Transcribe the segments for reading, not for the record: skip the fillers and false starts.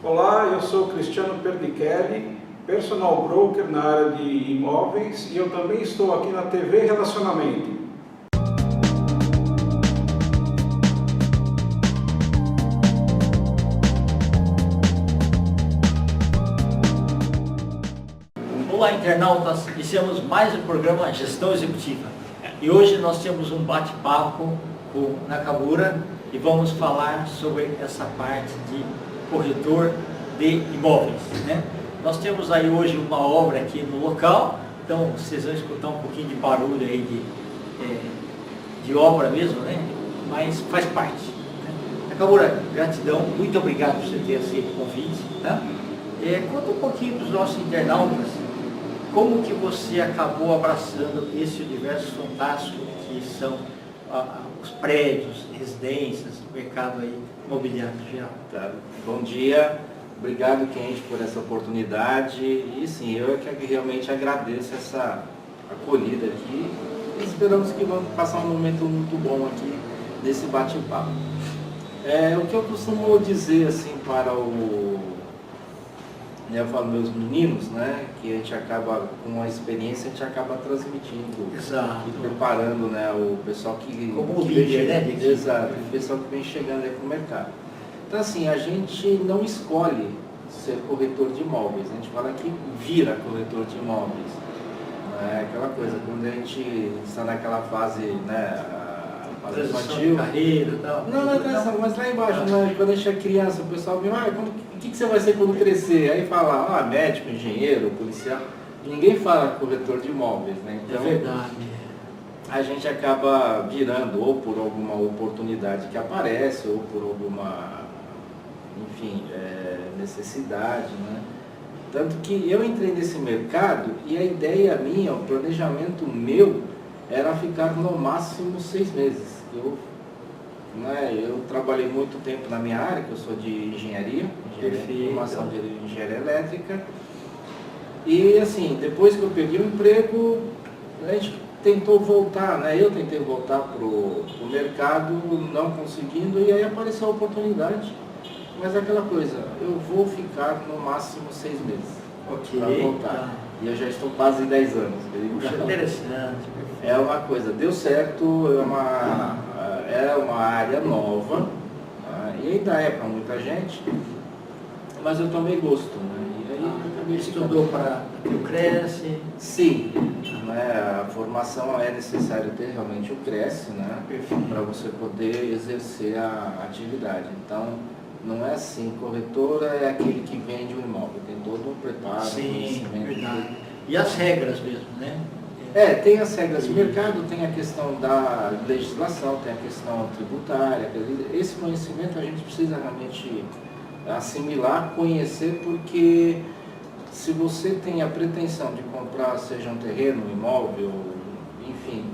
Olá, eu sou Cristiano Perdichelli, personal broker na área de imóveis, e eu também estou aqui na TV Relacionamento. Olá, internautas! Iniciamos mais um programa Gestão Executiva. E hoje nós temos um bate-papo com o Nakamura e vamos falar sobre essa parte de corretor de imóveis, né? Nós temos aí hoje uma obra aqui no local, então vocês vão escutar um pouquinho de barulho aí de obra mesmo, né? Mas faz parte, né? Nakamura, gratidão, muito obrigado por você ter aceito o convite, tá? Conta um pouquinho para os nossos internautas como que você acabou abraçando esse universo fantástico que são os prédios, residências, o mercado aí imobiliário geral. Tá. Bom dia, obrigado Kenji por essa oportunidade e sim, eu é que realmente agradeço essa acolhida aqui e esperamos que vamos passar um momento muito bom aqui nesse bate-papo. O que eu costumo dizer assim para eu falo meus meninos, né, que a gente acaba, com a experiência, a gente acaba transmitindo. Exato. E preparando, né, o pessoal que... Como que líder, né? Exato, o pessoal que vem chegando aí para o mercado. Então, assim, a gente não escolhe ser corretor de imóveis, a gente fala que vira corretor de imóveis. É aquela coisa, quando a gente está naquela fase, né, transição de carreira e tal. Não, mas lá embaixo, né, quando a gente é criança, o pessoal vem, o que você vai ser quando crescer? Aí fala, médico, engenheiro, policial. Ninguém fala corretor de imóveis, né? Então, é verdade. A gente acaba virando ou por alguma oportunidade que aparece, ou por alguma, enfim, necessidade, né? Tanto que eu entrei nesse mercado e a ideia minha, o planejamento meu, era ficar no máximo 6 meses. Eu trabalhei muito tempo na minha área, que eu sou de engenharia, formação de engenharia elétrica. E assim, depois que eu peguei o emprego, a gente tentou voltar, né? Eu tentei voltar para o mercado, não conseguindo, e aí apareceu a oportunidade. Mas é aquela coisa, eu vou ficar no máximo 6 meses para voltar. Tá. E eu já estou quase 10 anos. Puxa, interessante. É uma coisa, deu certo, é uma área nova, e ainda é para muita gente, mas eu tomei gosto, né? E aí eu acabei Estudou para o Cresce? Sim, né? A formação é necessário ter realmente o Cresce, né? Para você poder exercer a atividade. Então, não é assim, corretor é aquele que vende um imóvel, tem todo um preparo, conhecimento. Verdade. E as regras mesmo, né? Tem as regras de mercado, tem a questão da legislação, tem a questão tributária. Esse conhecimento a gente precisa realmente assimilar, conhecer, porque se você tem a pretensão de comprar, seja um terreno, um imóvel, enfim,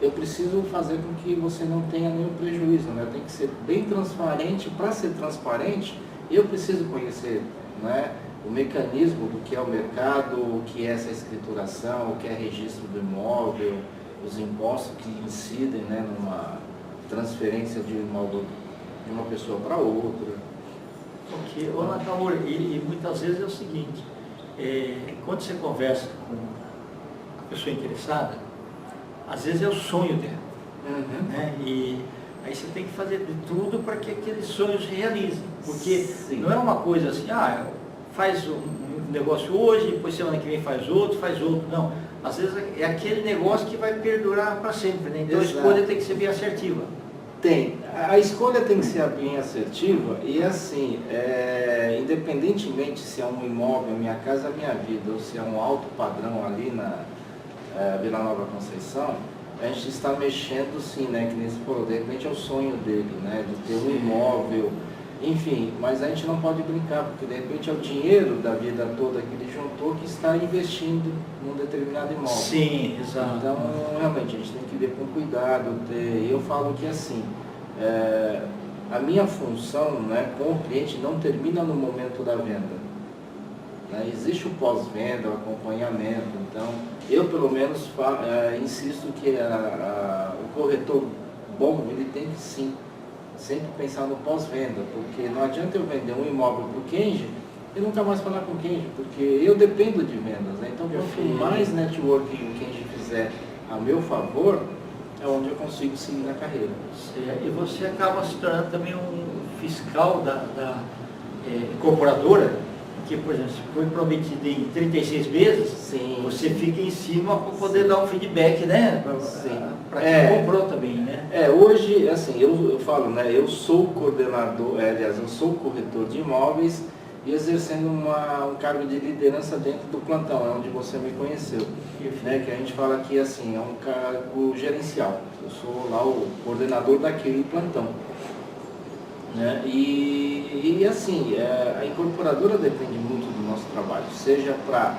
eu preciso fazer com que você não tenha nenhum prejuízo, né? Tem que ser bem transparente. Para ser transparente, eu preciso conhecer, né, o mecanismo do que é o mercado, o que é essa escrituração, o que é registro do imóvel, os impostos que incidem, né, numa transferência de imóvel de uma pessoa para outra. Ok, ô Nakamura, e muitas vezes é o seguinte, quando você conversa com a pessoa interessada, às vezes é o sonho dela, né? E aí você tem que fazer de tudo para que aqueles sonhos se realizem, porque Sim. Não é uma coisa assim, faz um negócio hoje, depois semana que vem faz outro, não. Às vezes é aquele negócio que vai perdurar para sempre, né? Então Exato. A escolha tem que ser bem assertiva. A escolha tem que ser bem assertiva e assim, independentemente se é um imóvel, minha casa, minha vida, ou se é um alto padrão ali na Vila Nova Conceição, a gente está mexendo sim, né? Que nem você falou, de repente é o sonho dele, né? De ter um imóvel. Enfim, mas a gente não pode brincar, porque de repente é o dinheiro da vida toda que ele juntou que está investindo num determinado imóvel. Sim, exato. Então, realmente, a gente tem que ver com cuidado. Eu falo que assim, a minha função, né, com o cliente não termina no momento da venda. Né? Existe o pós-venda, o acompanhamento. Então, eu pelo menos insisto que o corretor bom, ele tem que sim sempre pensar no pós-venda, porque não adianta eu vender um imóvel para o Kenji e nunca mais falar com o Kenji, porque eu dependo de vendas, né? Então, quanto mais networking o Kenji fizer a meu favor, é onde eu consigo seguir na carreira. E você acaba se tornando também um fiscal da incorporadora, que, por exemplo, se foi prometido em 36 meses, Sim. você fica em cima para poder dar um feedback, né? Para quem comprou também, né? Hoje, assim, eu falo, né? Eu sou coordenador, aliás, eu sou corretor de imóveis e exercendo um cargo de liderança dentro do plantão, é onde você me conheceu. Né? Que a gente fala que, assim, é um cargo gerencial. Eu sou lá o coordenador daquele plantão. Né? E assim, a incorporadora depende muito do nosso trabalho, seja para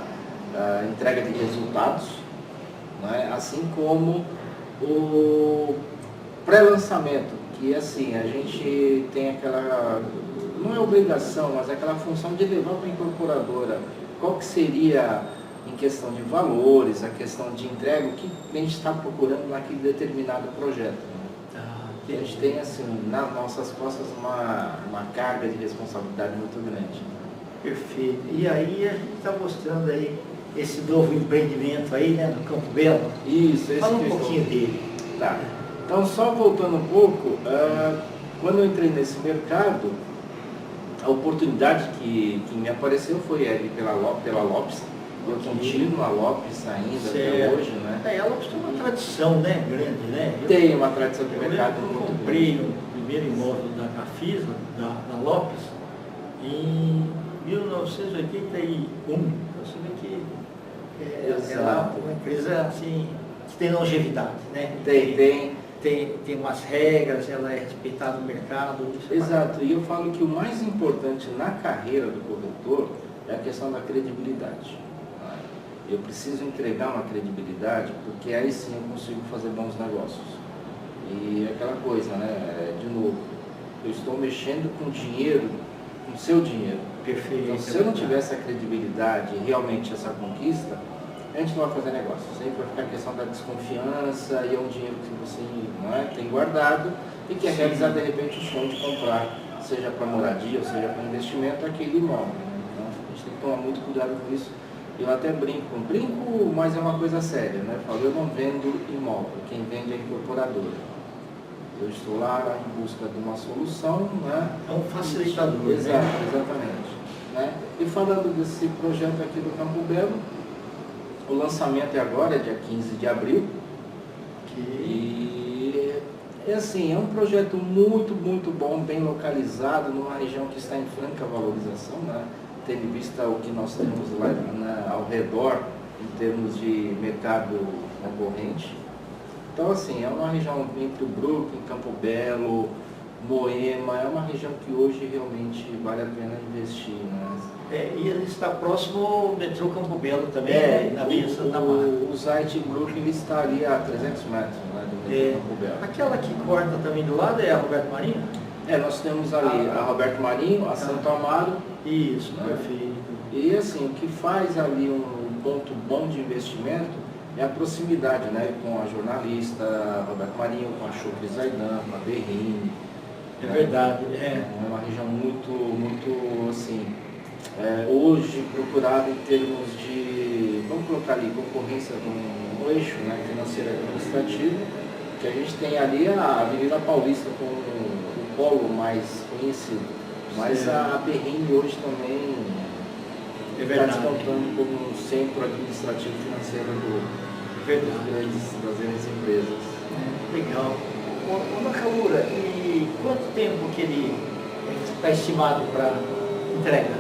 entrega de resultados, né? Assim como o pré-lançamento, que assim, a gente tem aquela, não é obrigação, mas aquela função de levar para a incorporadora qual que seria, em questão de valores, a questão de entrega, o que a gente está procurando naquele determinado projeto. A gente tem, assim, nas nossas costas uma carga de responsabilidade muito grande. Perfeito. E aí a gente está mostrando aí esse novo empreendimento aí, né, no Campo Belo. Isso, Fala um pouquinho dele. Tá. Então, só voltando um pouco, quando eu entrei nesse mercado, a oportunidade que me apareceu foi ali pela Lopes. Eu continuo a Lopes ainda até hoje, né? A Lopes tem uma tradição, né, grande, né? Tem uma tradição de mercado Eu muito comprei grande. o primeiro imóvel da Cafisa, da Lopes, em 1981. Você vê que ela é uma empresa assim, que tem longevidade, né? Tem umas regras, ela é respeitada no mercado. Exato, e eu falo que o mais importante na carreira do corretor é a questão da credibilidade. Eu preciso entregar uma credibilidade, porque aí sim eu consigo fazer bons negócios. E aquela coisa, né? De novo, eu estou mexendo com dinheiro, com seu dinheiro. Perfeito. Então, se eu não tiver essa credibilidade e realmente essa conquista, a gente não vai fazer negócio. Sempre vai ficar a questão da desconfiança e é um dinheiro que você tem guardado e quer realizar de repente o sonho de comprar, seja para moradia ou seja para investimento, aquele imóvel. Então a gente tem que tomar muito cuidado com isso. Eu até brinco, mas é uma coisa séria, né? Eu falo, eu não vendo imóvel, quem vende é a incorporadora. Eu estou lá em busca de uma solução, né? É um facilitador. Exatamente. Né? E falando desse projeto aqui do Campo Belo, o lançamento é agora, dia 15 de abril. E assim, é um projeto muito, muito bom, bem localizado, numa região que está em franca valorização, né? Tendo em vista o que nós temos lá ao redor, em termos de mercado concorrente. Então, assim, é uma região entre o Brooklyn, Campo Belo, Moema, é uma região que hoje realmente vale a pena investir. Né? E ele está próximo ao metrô Campo Belo também, na Via Santa Marta. O site Brooklyn está ali a 300 metros, né, do metrô Campo Belo. Aquela que corta também do lado é a Roberto Marinho? Nós temos ali a Roberto Marinho, a Santo Amaro. Isso, né? Perfeito. E assim, o que faz ali um ponto bom de investimento é a proximidade, né, com a jornalista Roberto Marinho, com a Chocri Zaidan, com a Berrini. É verdade. É uma região muito, muito, assim, hoje procurada em termos de, vamos colocar ali, concorrência no eixo, né, financeiro e administrativo, que a gente tem ali a Avenida Paulista como o polo mais conhecido. Mas a Berrini hoje também está descontando como um centro administrativo financeiro das grandes empresas. Legal. Ô Nakamura, e quanto tempo que ele está estimado para entrega?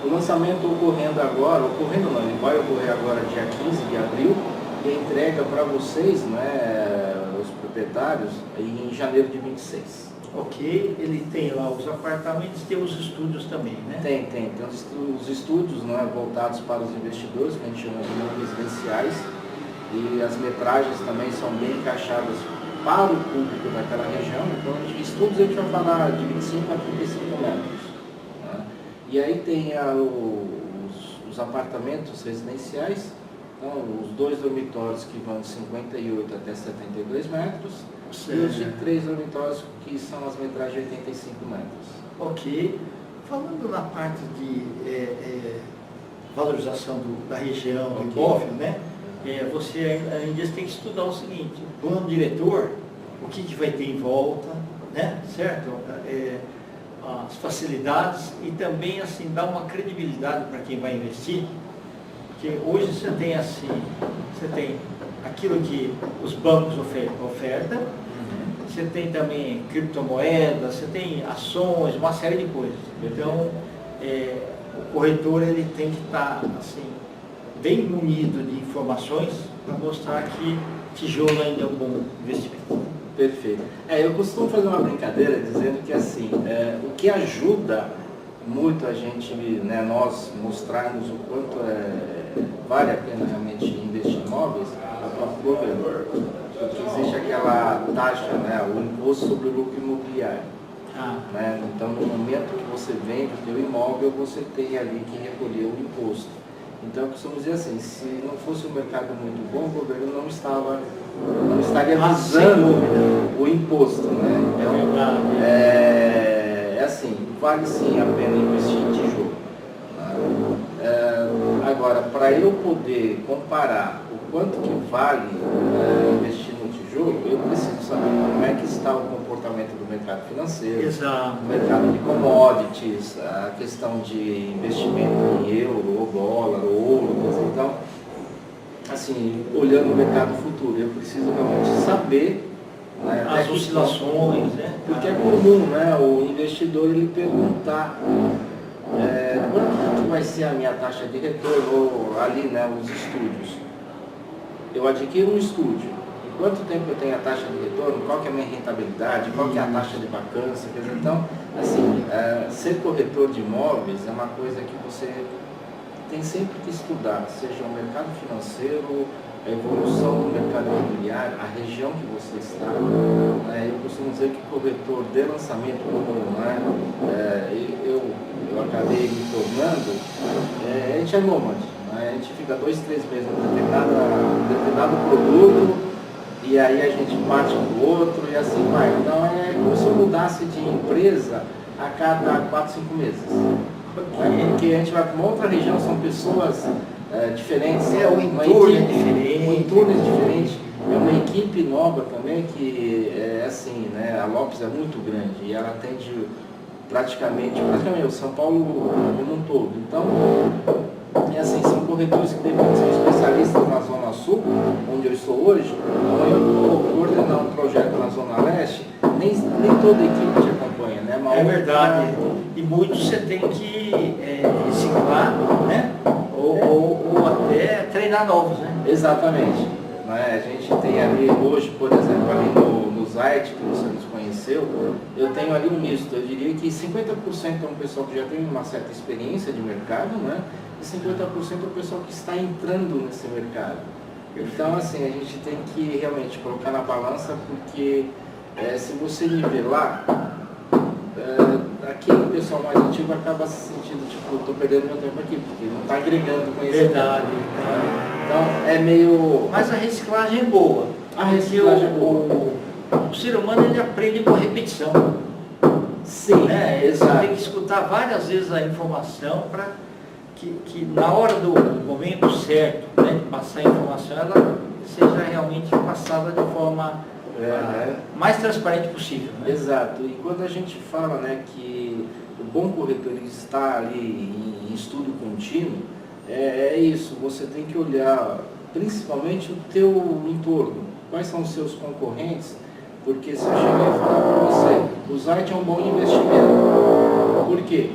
O lançamento ele vai ocorrer agora dia 15 de abril e a entrega para vocês, né, os proprietários, em janeiro de 26. Ok, ele tem lá os apartamentos, tem os estúdios também, né? Tem os estúdios, né, voltados para os investidores, que a gente chama de não residenciais, e as metragens também são bem encaixadas para o público daquela região. Então, estúdios a gente vai falar de 25 a 35 metros. Né? E aí tem os apartamentos residenciais, Então, os 2 dormitórios que vão de 58 até 72 metros e os de 3 dormitórios que são as metragens de 85 metros. Ok. Falando na parte de valorização da região, do imóvel, né? Você ainda tem que estudar o seguinte: o plano diretor, o que vai ter em volta, né? Certo? As facilidades e também assim dar uma credibilidade para quem vai investir, porque hoje você tem aquilo que os bancos ofertam, você tem também criptomoedas, você tem ações, uma série de coisas. Então o corretor ele tem que estar assim bem munido de informações para mostrar que tijolo ainda é um bom investimento. Perfeito. Eu costumo fazer uma brincadeira dizendo que assim, o que ajuda muito a gente, né, nós mostrarmos o quanto vale a pena realmente investir em imóveis, é o próprio governo. Porque existe aquela taxa, né, o imposto sobre o lucro imobiliário. Né? Então, no momento que você vende o seu imóvel, você tem ali que recolher o imposto. Então, eu costumo dizer assim, se não fosse um mercado muito bom, o governo não estaria visando o imposto, né? Então, é assim, vale sim a pena investir em tijolo. Agora, para eu poder comparar o quanto que vale investir no tijolo, eu preciso saber como é que está o comportamento do mercado financeiro, do mercado de commodities, a questão de investimento em euro, ou dólar, ou ouro. Então, assim, olhando o mercado futuro, eu preciso realmente saber, né, as oscilações, né? Porque é comum, né, o investidor ele perguntar quanto que vai ser a minha taxa de retorno, ou ali, né, os estúdios. Eu adquiro um estúdio, em quanto tempo eu tenho a taxa de retorno, qual que é a minha rentabilidade, qual que é a taxa de vacância, quer dizer, então, assim, ser corretor de imóveis é uma coisa que você tem sempre que estudar, seja o mercado financeiro, a evolução do mercado imobiliário, a região que você está. Eu costumo dizer que corretor de lançamento comum, eu acabei me tornando, a gente é nômade, né? A gente fica 2, 3 meses em determinado produto e aí a gente parte para o outro e assim vai. Então é como se eu mudasse de empresa a cada 4, 5 meses. Porque a gente vai para uma outra região, são pessoas diferentes. O entorno é diferente. O entorno é diferente. É uma equipe nova também que assim, né, a Lopes é muito grande e ela atende praticamente o São Paulo como um todo. Então, assim, são corretores que devem ser especialistas na Zona Sul, onde eu estou hoje. Então, eu vou coordenar um projeto na Zona Leste, nem toda a equipe te acompanha, né? É verdade. E muitos você tem que reciclar, né? Ou até treinar novos, né? Exatamente. A gente tem ali hoje, por exemplo, ali no Zite, que você nos conheceu, eu tenho ali um misto. Eu diria que 50% é um pessoal que já tem uma certa experiência de mercado, né? E 50% é o pessoal que está entrando nesse mercado. Então, assim, a gente tem que realmente colocar na balança, porque se você nivelar, aquele pessoal mais antigo acaba se sentindo, tipo, estou perdendo meu tempo aqui, porque não está agregando conhecimento. Verdade. Então, é meio... Mas a reciclagem é boa. A reciclagem é boa. O ser humano, ele aprende por repetição. Sim, Você tem que escutar várias vezes a informação para que na hora do momento certo, né, de passar a informação, ela seja realmente passada de forma mais transparente possível. Né? Exato. E quando a gente fala, né, que o bom corretor ele está ali em estudo contínuo, é isso. Você tem que olhar principalmente o teu entorno. Quais são os seus concorrentes? Porque se eu chegar e falar para você, o Zite é um bom investimento. Por quê?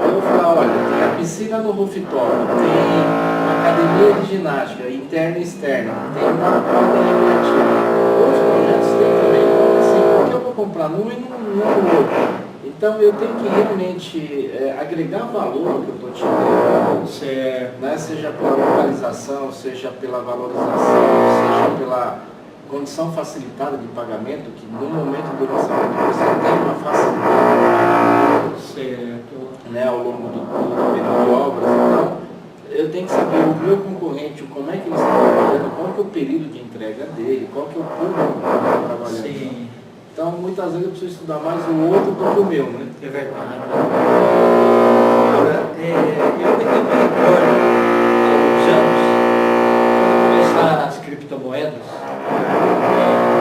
Eu vou falar, olha, tem a piscina no rooftop, tem a academia de ginástica, interna e externa, tem uma quadra recreativa. Outros projetos tem também. Então, assim, por que eu vou comprar num e não no outro? Então, eu tenho que realmente agregar valor ao que eu estou te dando, né? Seja pela localização, seja pela valorização, seja pela condição facilitada de pagamento, que no momento do lançamento você tem uma facilidade, né, ao longo do período de obras. Então, eu tenho que saber o meu concorrente, como é que ele está trabalhando, qual que é o período de entrega dele, qual que é o público que ele está trabalhando. Sim. Então, muitas vezes eu preciso estudar mais o outro do que o meu, né? É verdade. Agora, eu me recordo, há alguns anos, quando começaram as criptomoedas,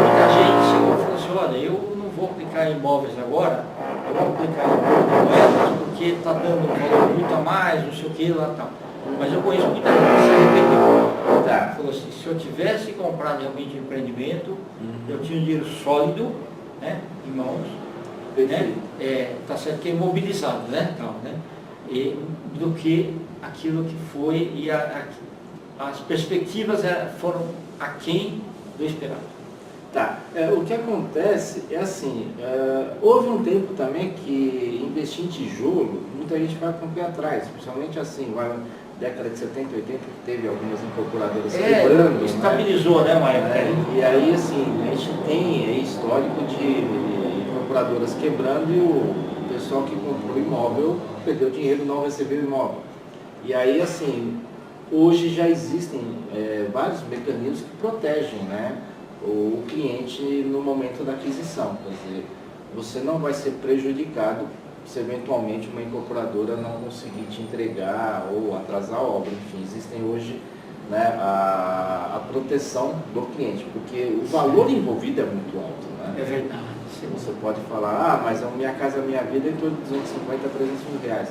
muita gente chegou e falou assim, olha, eu não vou aplicar em imóveis agora, eu vou aplicar em criptomoedas porque está dando um valor muito a mais, não sei o que lá e tal. Mas eu conheço muita gente que se arrependeu. Tá. Falou assim, se eu tivesse comprado realmente um empreendimento, eu tinha um dinheiro sólido, né, em mãos, né, tá certo que é imobilizado, né, tal, né, e, do que aquilo que foi, e as perspectivas foram aquém do esperado. Tá. O que acontece é assim, houve um tempo também que investir em tijolo, muita gente vai com o pé atrás, principalmente assim, vai na década de 70, 80, que teve algumas incorporadoras quebrando. Estabilizou, né, Maia? E aí, assim, a gente tem histórico de incorporadoras quebrando e o pessoal que comprou imóvel perdeu dinheiro, não recebeu imóvel. E aí, assim, hoje já existem vários mecanismos que protegem, né, o cliente no momento da aquisição. Quer dizer, você não vai ser prejudicado se eventualmente uma incorporadora não conseguir te entregar ou atrasar a obra. Enfim, existem hoje, né, a proteção do cliente, porque o valor envolvido é muito alto, né? É verdade. Você pode falar, mas a Minha Casa Minha Vida é em torno de 250 a 300 mil reais.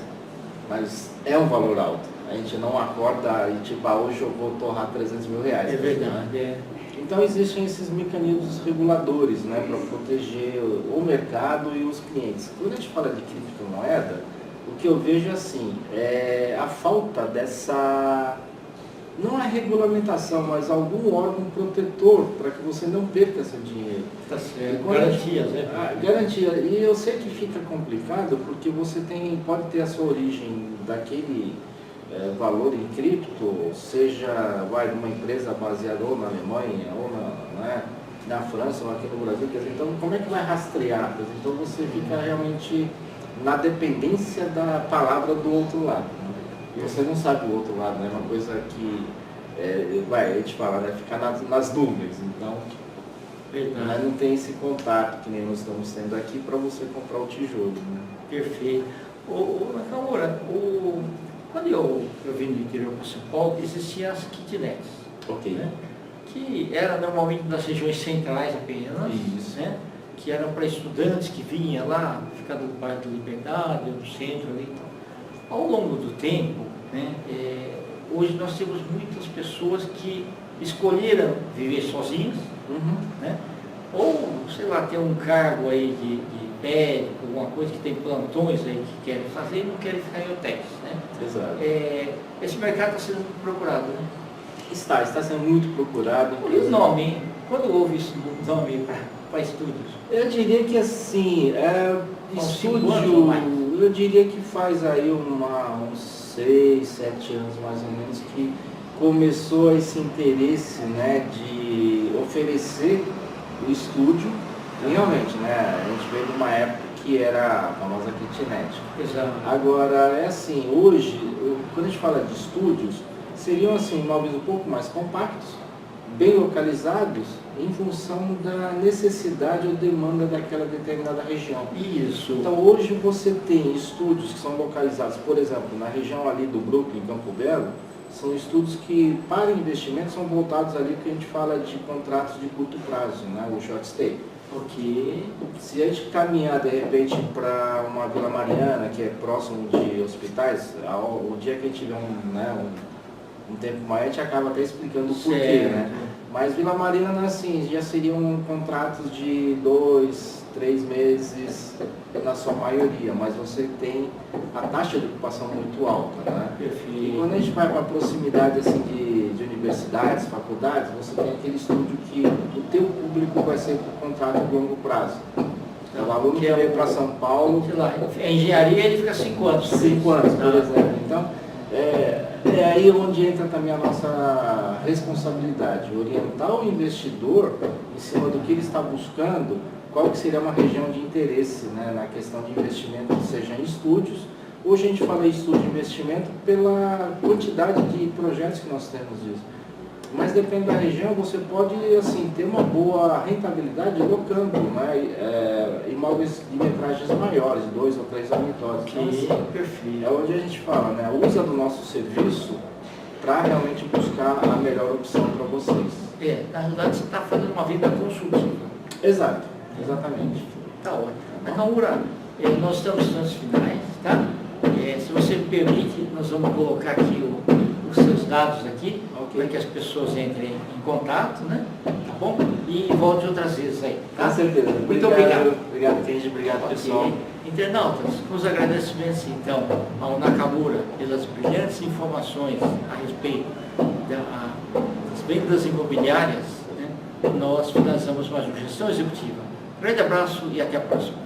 Mas é um valor alto. A gente não acorda e tipo, hoje eu vou torrar 300 mil reais. É verdade. Né? Então existem esses mecanismos reguladores, né, para proteger o mercado e os clientes. Quando a gente fala de criptomoeda, o que eu vejo assim, é a falta dessa, não é regulamentação, mas algum órgão protetor para que você não perca seu dinheiro. Tá certo. Garantias, né? Garantia. E eu sei que fica complicado porque você pode ter a sua origem daquele valor em cripto, seja numa empresa baseada ou na Alemanha, ou na França, ou aqui no Brasil. Quer dizer, então como é que vai rastrear? Quer dizer, então você fica realmente na dependência da palavra do outro lado. E você não sabe o outro lado, né? É uma coisa que a gente fala, né? Ficar nas nuvens. Então, mas não tem esse contato que nem nós estamos tendo aqui para você comprar o tijolo. Né? Perfeito. Nakamura, quando eu vim do interior para São Paulo, existiam as kitnets. Ok. Né? Que era normalmente nas regiões centrais apenas. Isso. Né? Que eram para estudantes que vinham lá, ficar no bairro da Liberdade, no centro ali. Então, ao longo do tempo, né, hoje nós temos muitas pessoas que escolheram viver sozinhas, né? Ou, sei lá, ter um cargo aí de médico, alguma coisa que tem plantões aí que querem fazer e não querem ficar em hotéis, né? Exato. Esse mercado está sendo muito procurado, né? Está sendo muito procurado. E o nome, hein? Quando houve esse nome para estúdios? Eu diria que assim, estúdio, eu diria que faz aí uns 6, 7 anos mais ou menos que começou esse interesse, né, de oferecer o estúdio. E realmente, né, a gente veio de uma época que era a famosa kitnet. Exato. Agora, é assim, hoje, quando a gente fala de estúdios, seriam assim, imóveis um pouco mais compactos, bem localizados, em função da necessidade ou demanda daquela determinada região. Isso. Então hoje você tem estúdios que são localizados, por exemplo, na região ali do Brooklyn, Campo Belo, são estúdios que para investimento são voltados ali que a gente fala de contratos de curto prazo, né, o short stay. Porque se a gente caminhar de repente para uma Vila Mariana, que é próximo de hospitais, o dia que a gente tiver um tempo maior, a gente acaba até explicando o porquê, né? Mas Vila Mariana, assim, já seriam contratos de 2, 3 meses na sua maioria, mas você tem a taxa de ocupação muito alta, né? Perfeito. E quando a gente vai para a proximidade assim, de universidades, faculdades, você tem aquele estúdio que o teu público vai ser por contrato de longo prazo. O aluno que veio para São Paulo... Sei lá, a engenharia ele fica 5 anos. 5 anos, por exemplo. Então, é aí onde entra também a nossa responsabilidade, orientar o investidor em cima do que ele está buscando, qual que seria uma região de interesse, né, na questão de investimento, seja em estúdios Hoje a gente fala em estudo de investimento pela quantidade de projetos que nós temos disso. Mas depende da região, você pode assim, ter uma boa rentabilidade locando, né? Imóveis de metragens maiores, 2 ou 3 dormitórios. Então, assim, Perfeito. é onde a gente fala, né? Usa do nosso serviço para realmente buscar a melhor opção para vocês. Na realidade você está fazendo uma vida consultiva. Exato, exatamente. Tá ótimo. Nakamura, nós estamos nos finais, tá? Se você me permite, nós vamos colocar aqui os seus dados aqui, para que as pessoas entrem em contato, né? Tá bom? E volte outras vezes aí, tá? Com certeza. Muito obrigado. Obrigado, Kenji. Obrigado, pessoal. Internautas, com os agradecimentos então ao Nakamura pelas brilhantes informações a respeito das vendas imobiliárias, né? Nós finalizamos mais uma Gestão Executiva. Grande abraço e até a próxima.